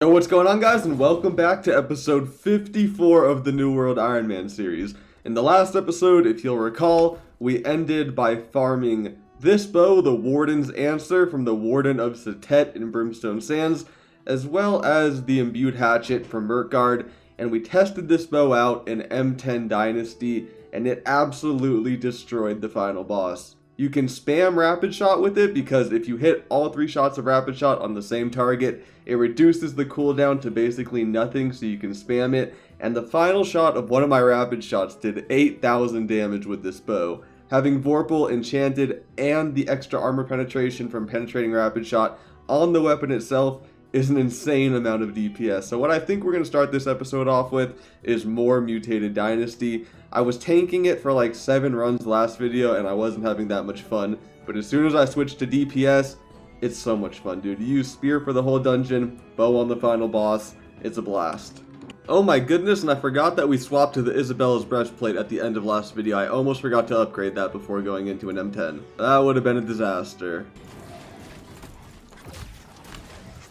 Yo, what's going on, guys, and welcome back to episode 54 of the New World Ironman series. In the last episode, if you'll recall, we ended by farming this bow, the Warden's Answer, from the Warden of Satet in Brimstone Sands, as well as the Imbued Hatchet from Murkgard, and we tested this bow out in M10 Dynasty, and it absolutely destroyed the final boss. You can spam Rapid Shot with it because if you hit all 3 shots of Rapid Shot on the same target, it reduces the cooldown to basically nothing, so you can spam it. And the final shot of one of my Rapid Shots did 8,000 damage with this bow. Having Vorpal enchanted and the extra armor penetration from penetrating Rapid Shot on the weapon itself is an insane amount of DPS. So what I think we're going to start this episode off with is more Mutated Dynasty. I was tanking it for like 7 runs last video and I wasn't having that much fun, but as soon as I switched to DPS, it's so much fun, dude. You use Spear for the whole dungeon, bow on the final boss, it's a blast. Oh my goodness, and I forgot that we swapped to the Isabella's breastplate at the end of last video. I almost forgot to upgrade that before going into an M10. That would have been a disaster.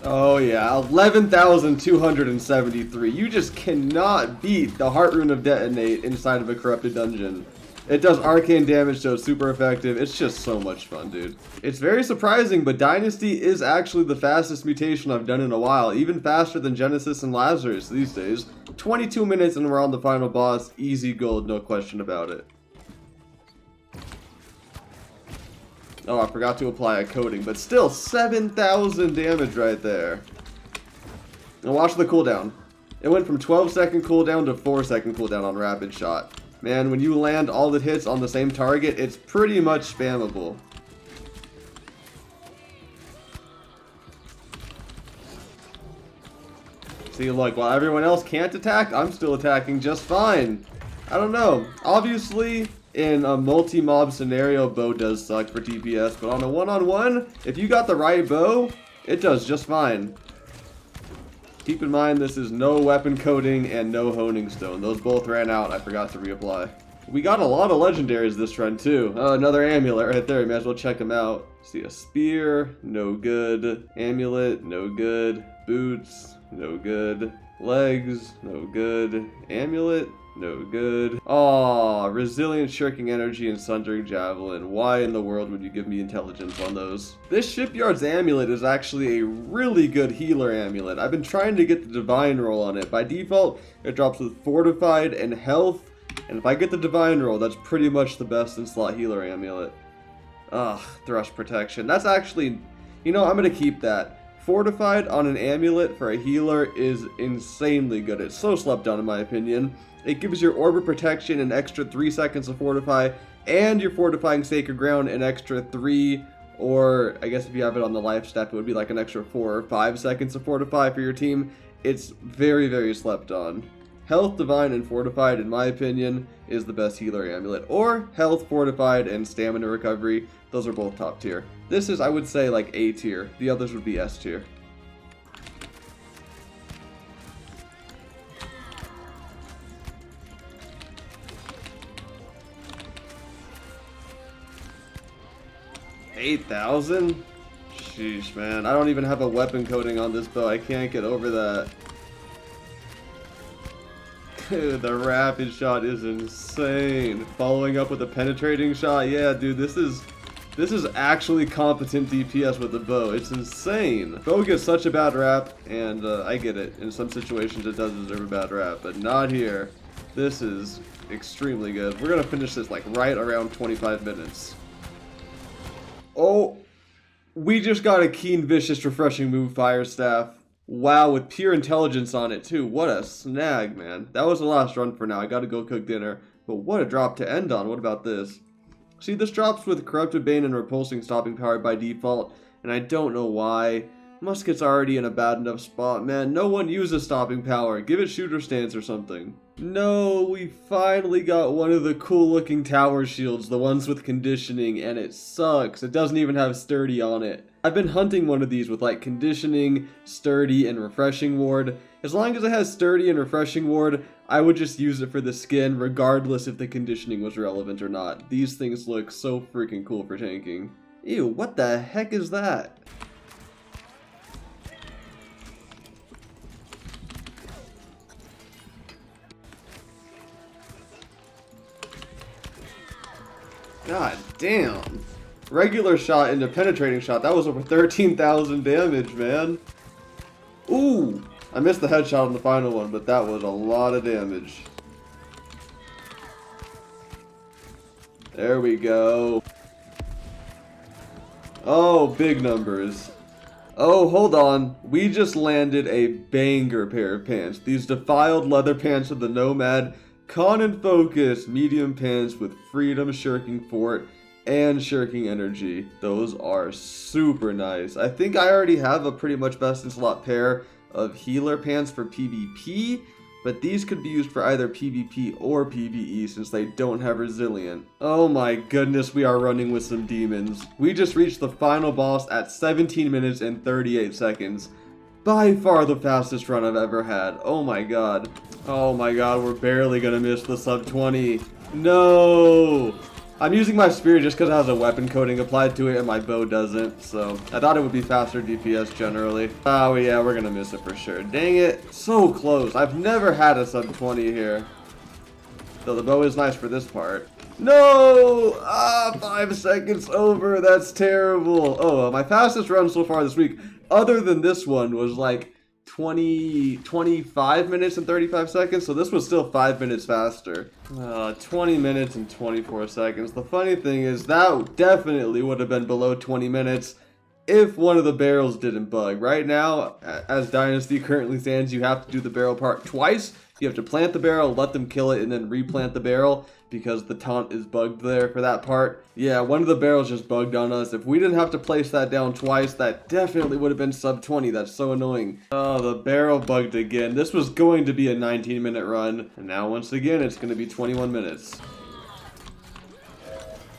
Oh yeah, 11,273. You just cannot beat the Heart Rune of Detonate inside of a corrupted dungeon. It does arcane damage, so it's super effective. It's just so much fun, dude. It's very surprising, but Dynasty is actually the fastest mutation I've done in a while. Even faster than Genesis and Lazarus these days. 22 minutes and we're on the final boss. Easy gold, no question about it. Oh, I forgot to apply a coating, but still 7,000 damage right there. And watch the cooldown. It went from 12-second cooldown to 4-second cooldown on Rapid Shot. Man, when you land all the hits on the same target, it's pretty much spammable. See, look, while everyone else can't attack, I'm still attacking just fine. I don't know. Obviously, in a multi-mob scenario, bow does suck for DPS, but on a one-on-one, if you got the right bow, it does just fine. Keep in mind, this is no weapon coating and no honing stone. Those both ran out. I forgot to reapply. We got a lot of legendaries this run, too. Oh, another amulet right there. You might as well check them out. See, a spear, no good. Amulet, no good. Boots, no good. Legs, no good. Amulet, no good. Aw, resilient, shirking energy, and sundering javelin. Why in the world would you give me intelligence on those? This shipyard's amulet is actually a really good healer amulet. I've been trying to get the divine roll on it. By default, it drops with fortified and health. And if I get the divine roll, that's pretty much the best in slot healer amulet. Ugh, thrust protection. That's actually, you know, I'm gonna keep that. Fortified on an amulet for a healer is insanely good. It's so slept on in my opinion. It gives your Orb of Protection an extra 3 seconds to fortify, and your Fortifying Sacred Ground an extra 3, or I guess if you have it on the life step, it would be like an extra 4 or 5 seconds to fortify for your team. It's very, very slept on. Health, Divine, and Fortified, in my opinion, is the best healer amulet. Or Health, Fortified, and Stamina Recovery. Those are both top tier. This is, I would say, like A tier. The others would be S tier. $8,000? Sheesh, man. I don't even have a weapon coating on this bow. I can't get over that. Dude, the Rapid Shot is insane. Following up with a penetrating shot. Yeah, dude, this is actually competent DPS with the bow. It's insane. Bow gets such a bad rap, and I get it. In some situations, it does deserve a bad rap, but not here. This is extremely good. We're gonna finish this like right around 25 minutes. Oh, we just got a keen, vicious, refreshing move, Fire Staff. Wow, with pure intelligence on it too. What a snag, man. That was the last run for now. I gotta go cook dinner. But what a drop to end on. What about this? See, this drops with Corrupted Bane and Repulsing Stopping Power by default, and I don't know why. Musket's already in a bad enough spot, man. No one uses Stopping Power. Give it Shooter Stance or something. No, we finally got one of the cool looking tower shields, the ones with conditioning, and it sucks. It doesn't even have sturdy on it. I've been hunting one of these with like conditioning, sturdy, and refreshing ward. As long as it has sturdy and refreshing ward, I would just use it for the skin, regardless if the conditioning was relevant or not. These things look so freaking cool for tanking. Ew, what the heck is that? God damn. Regular shot into penetrating shot. That was over 13,000 damage, man. Ooh. I missed the headshot on the final one, but that was a lot of damage. There we go. Oh, big numbers. Oh, hold on. We just landed a banger pair of pants. These defiled leather pants of the Nomad. Con and Focus medium pants with Freedom, Shirking Fort, and Shirking Energy. Those are super nice. I think I already have a pretty much best in slot pair of healer pants for PvP, but these could be used for either PvP or PvE since they don't have resilient. Oh my goodness, we are running with some demons. We just reached the final boss at 17 minutes and 38 seconds. By far the fastest run I've ever had. Oh my god. Oh my god, we're barely gonna miss the sub 20. No! I'm using my spear just because it has a weapon coating applied to it and my bow doesn't, so I thought it would be faster DPS generally. Oh yeah, we're gonna miss it for sure. Dang it, so close. I've never had a sub 20 here. Though the bow is nice for this part. No! 5 seconds over, that's terrible. Oh, my fastest run so far this week, other than this one, was like 25 minutes and 35 seconds, so this was still 5 minutes faster. 20 minutes and 24 seconds. The funny thing is that definitely would have been below 20 minutes if one of the barrels didn't bug. Right now, as Dynasty currently stands, you have to do the barrel part twice. You have to plant the barrel, let them kill it, and then replant the barrel because the taunt is bugged there for that part. Yeah, one of the barrels just bugged on us. If we didn't have to place that down twice, that definitely would have been sub 20. That's so annoying. Oh, the barrel bugged again. This was going to be a 19-minute run, and now once again, it's going to be 21 minutes.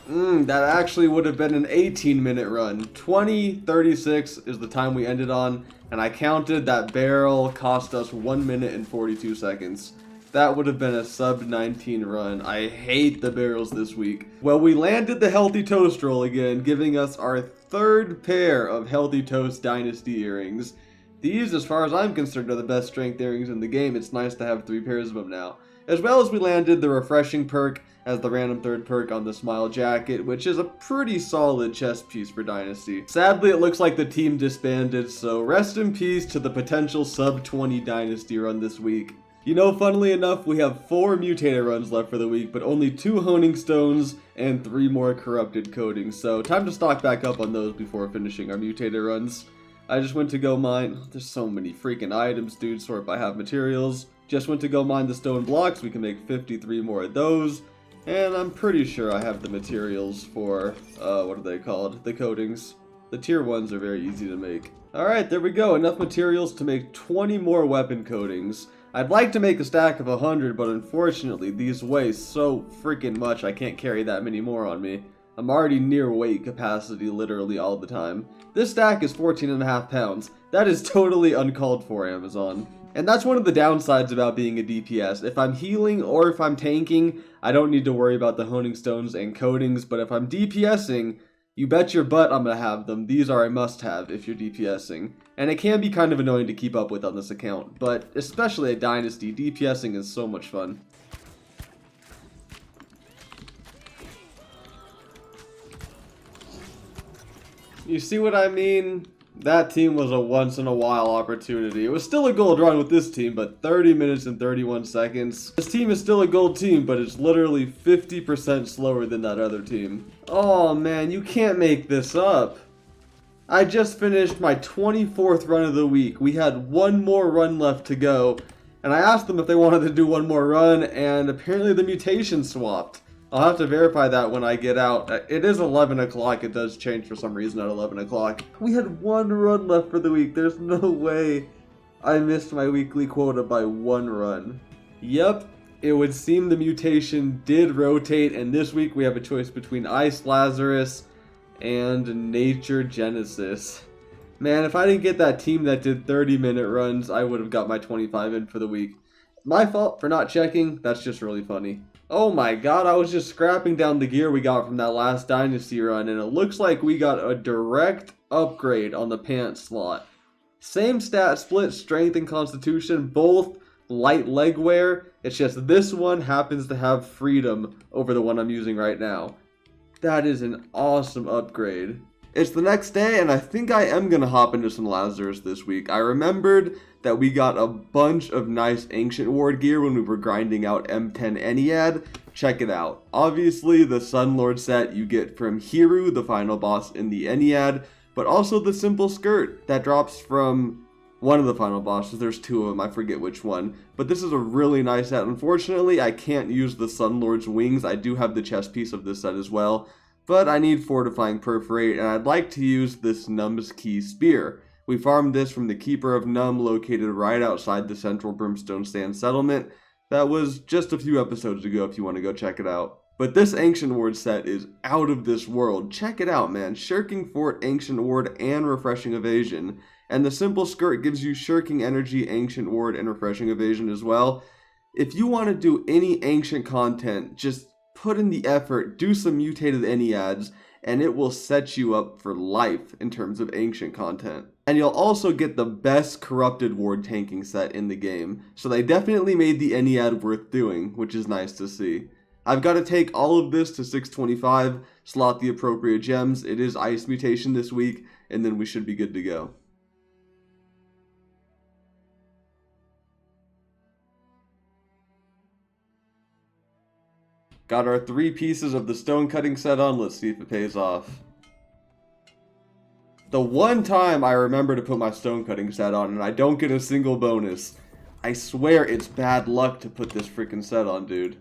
That actually would have been an 18-minute run. 20:36 is the time we ended on, and I counted that barrel cost us 1 minute and 42 seconds. That would have been a sub 19 run. I hate the barrels this week. Well, we landed the Healthy Toast roll again, giving us our third pair of Healthy Toast Dynasty earrings. These, as far as I'm concerned, are the best strength earrings in the game. It's nice to have 3 pairs of them now. As well as we landed the Refreshing perk as the random third perk on the Smile Jacket, which is a pretty solid chest piece for Dynasty. Sadly, it looks like the team disbanded, so rest in peace to the potential sub 20 Dynasty run this week. You know, funnily enough, we have 4 mutator runs left for the week, but only 2 honing stones and 3 more corrupted coatings, so time to stock back up on those before finishing our mutator runs. I just went to go mine. There's so many freaking items, dude. Sort by have materials. Just went to go mine the stone blocks. We can make 53 more of those. And I'm pretty sure I have the materials for, what are they called? The coatings. The tier 1s are very easy to make. Alright, there we go. Enough materials to make 20 more weapon coatings. I'd like to make a stack of 100, but unfortunately, these weigh so freaking much I can't carry that many more on me. I'm already near weight capacity literally all the time. This stack is 14.5 pounds. That is totally uncalled for, Amazon. And that's one of the downsides about being a DPS. If I'm healing or if I'm tanking, I don't need to worry about the honing stones and coatings, but if I'm DPSing, you bet your butt I'm gonna have them. These are a must-have if you're DPSing. And it can be kind of annoying to keep up with on this account, but especially at Dynasty, DPSing is so much fun. You see what I mean? That team was a once-in-a-while opportunity. It was still a gold run with this team, but 30 minutes and 31 seconds. This team is still a gold team, but it's literally 50% slower than that other team. Oh man, you can't make this up. I just finished my 24th run of the week. We had one more run left to go, and I asked them if they wanted to do one more run, and apparently the Mutations swapped. I'll have to verify that when I get out. It is 11 o'clock. It does change for some reason at 11 o'clock. We had one run left for the week. There's no way I missed my weekly quota by one run. Yep, it would seem the mutation did rotate, and this week we have a choice between Ice Lazarus and Nature Genesis. Man, if I didn't get that team that did 30-minute runs, I would have got my 25 in for the week. My fault for not checking. That's just really funny. Oh my god, I was just scrapping down the gear we got from that last Dynasty run, and it looks like we got a direct upgrade on the pants slot. Same stat split, strength and constitution, both light leg wear. It's just this one happens to have freedom over the one I'm using right now. That is an awesome upgrade. It's the next day, and I think I am going to hop into some Lazarus this week. I remembered that we got a bunch of nice Ancient Ward gear when we were grinding out M10 Ennead. Check it out. Obviously, the Sunlord set you get from Hiru, the final boss in the Ennead, but also the simple skirt that drops from one of the final bosses. There's two of them, I forget which one. But this is a really nice set. Unfortunately, I can't use the Sunlord's wings. I do have the chest piece of this set as well, but I need Fortifying Perforate, and I'd like to use this Num's Key Spear. We farmed this from the Keeper of Num, located right outside the Central Brimstone Sand Settlement. That was just a few episodes ago if you want to go check it out. But this Ancient Ward set is out of this world. Check it out, man. Shirking Fort, Ancient Ward, and Refreshing Evasion. And the simple skirt gives you Shirking Energy, Ancient Ward, and Refreshing Evasion as well. If you want to do any Ancient content, just put in the effort, do some mutated Enneads, and it will set you up for life in terms of Ancient content. And you'll also get the best Corrupted Ward tanking set in the game. So they definitely made the Ennead worth doing, which is nice to see. I've got to take all of this to 625, slot the appropriate gems. It is Ice Mutation this week, and then we should be good to go. Got our 3 pieces of the stone cutting set on. Let's see if it pays off. The one time I remember to put my stone cutting set on and I don't get a single bonus, I swear it's bad luck to put this freaking set on, dude.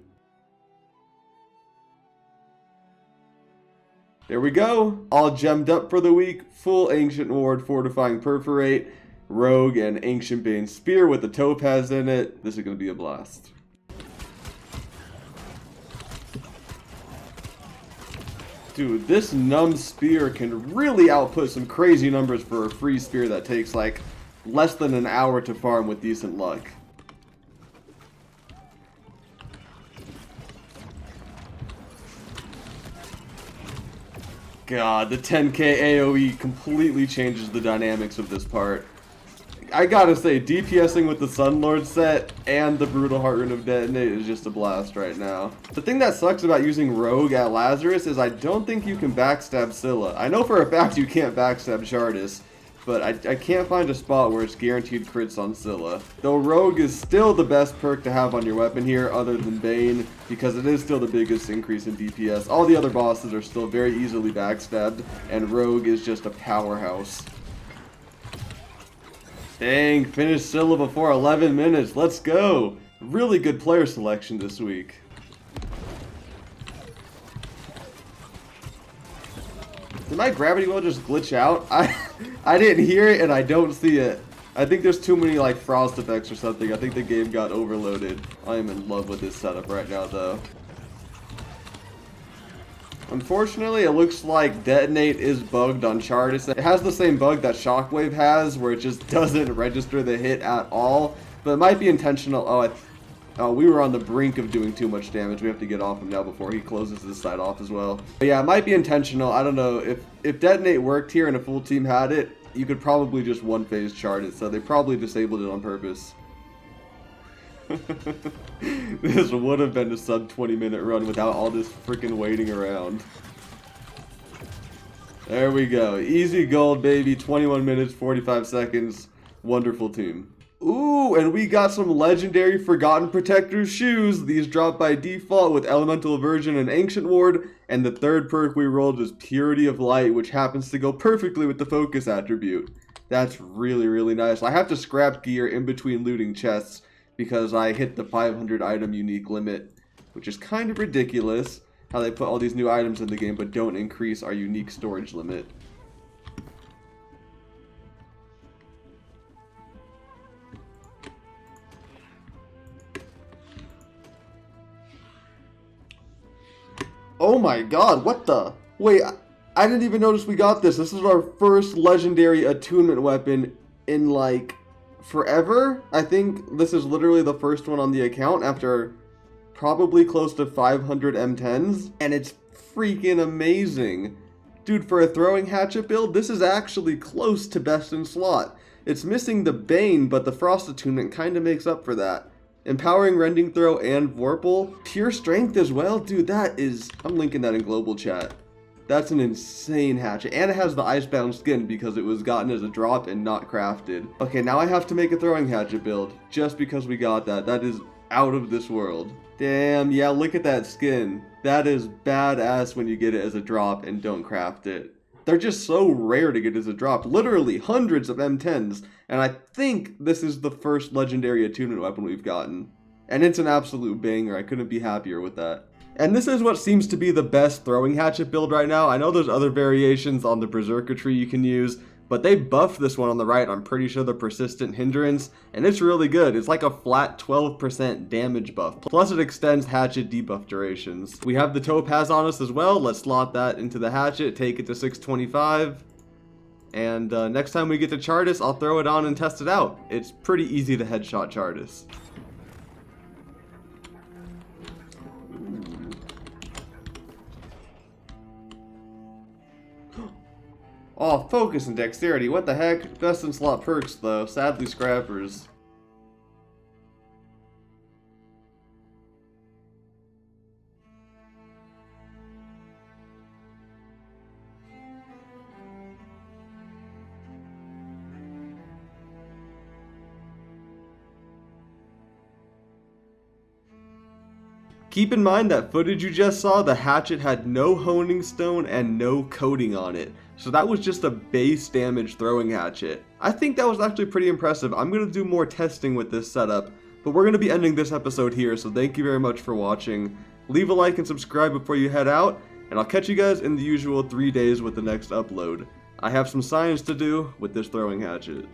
There we go. All gemmed up for the week. Full Ancient Ward, Fortifying Perforate, Rogue, and Ancient Bane Spear with the topaz in it. This is going to be a blast. Dude, this Numb Spear can really output some crazy numbers for a free spear that takes like less than an hour to farm with decent luck. God, the 10k AoE completely changes the dynamics of this part. I gotta say, DPSing with the Sunlord set and the Brutal Heartrune of Detonate is just a blast right now. The thing that sucks about using Rogue at Lazarus is I don't think you can backstab Scylla. I know for a fact you can't backstab Shardis, but I can't find a spot where it's guaranteed crits on Scylla. Though Rogue is still the best perk to have on your weapon here other than Bane, because it is still the biggest increase in DPS. All the other bosses are still very easily backstabbed, and Rogue is just a powerhouse. Dang, finished Scylla before 11 minutes. Let's go. Really good player selection this week. Did my gravity well just glitch out? I didn't hear it and I don't see it. I think there's too many like frost effects or something. I think the game got overloaded. I am in love with this setup right now though. Unfortunately, it looks like Detonate is bugged on Shardis. It has the same bug that Shockwave has, where it just doesn't register the hit at all. But it might be intentional. Oh, we were on the brink of doing too much damage. We have to get off him now before he closes this side off as well. But yeah, it might be intentional. I don't know. If Detonate worked here and a full team had it, you could probably just one-phase chart it. So they probably disabled it on purpose. This would have been a sub 20-minute run without all this freaking waiting around. There we go. Easy gold, baby. 21 minutes, 45 seconds. Wonderful team. Ooh, and we got some legendary Forgotten Protector's shoes. These drop by default with Elemental Aversion and Ancient Ward. And the third perk we rolled is Purity of Light, which happens to go perfectly with the focus attribute. That's really, really nice. I have to scrap gear in between looting chests because I hit the 500 item unique limit, which is kind of ridiculous how they put all these new items in the game but don't increase our unique storage limit. Oh my god, what the? Wait, I didn't even notice we got this. This is our first legendary attunement weapon in like forever. I think this is literally the first one on the account after probably close to 500 M10s, and it's freaking amazing. Dude, for a throwing hatchet build, this is actually close to best in slot. It's missing the Bane, but the Frost attunement kind of makes up for that. Empowering Rending Throw and Vorpal. Pure Strength as well, dude, that is... I'm linking that in global chat. That's an insane hatchet. And it has the icebound skin because it was gotten as a drop and not crafted. Okay, now I have to make a throwing hatchet build just because we got that. That is out of this world. Damn, yeah, look at that skin. That is badass when you get it as a drop and don't craft it. They're just so rare to get as a drop. Literally hundreds of M10s. And I think this is the first legendary attunement weapon we've gotten. And it's an absolute banger. I couldn't be happier with that. And this is what seems to be the best throwing hatchet build right now. I know there's other variations on the Berserker tree you can use, but they buffed this one on the right. I'm pretty sure the persistent hindrance, and it's really good. It's like a flat 12% damage buff. Plus it extends hatchet debuff durations. We have the topaz on us as well. Let's slot that into the hatchet, take it to 625. And next time we get to Chartis, I'll throw it on and test it out. It's pretty easy to headshot Chartis. Oh, focus and dexterity, what the heck? Best in slot perks though, sadly scrappers. Keep in mind that footage you just saw, the hatchet had no honing stone and no coating on it. So that was just a base damage throwing hatchet. I think that was actually pretty impressive. I'm going to do more testing with this setup, but we're going to be ending this episode here, so thank you very much for watching. Leave a like and subscribe before you head out, and I'll catch you guys in the usual 3 days with the next upload. I have some science to do with this throwing hatchet.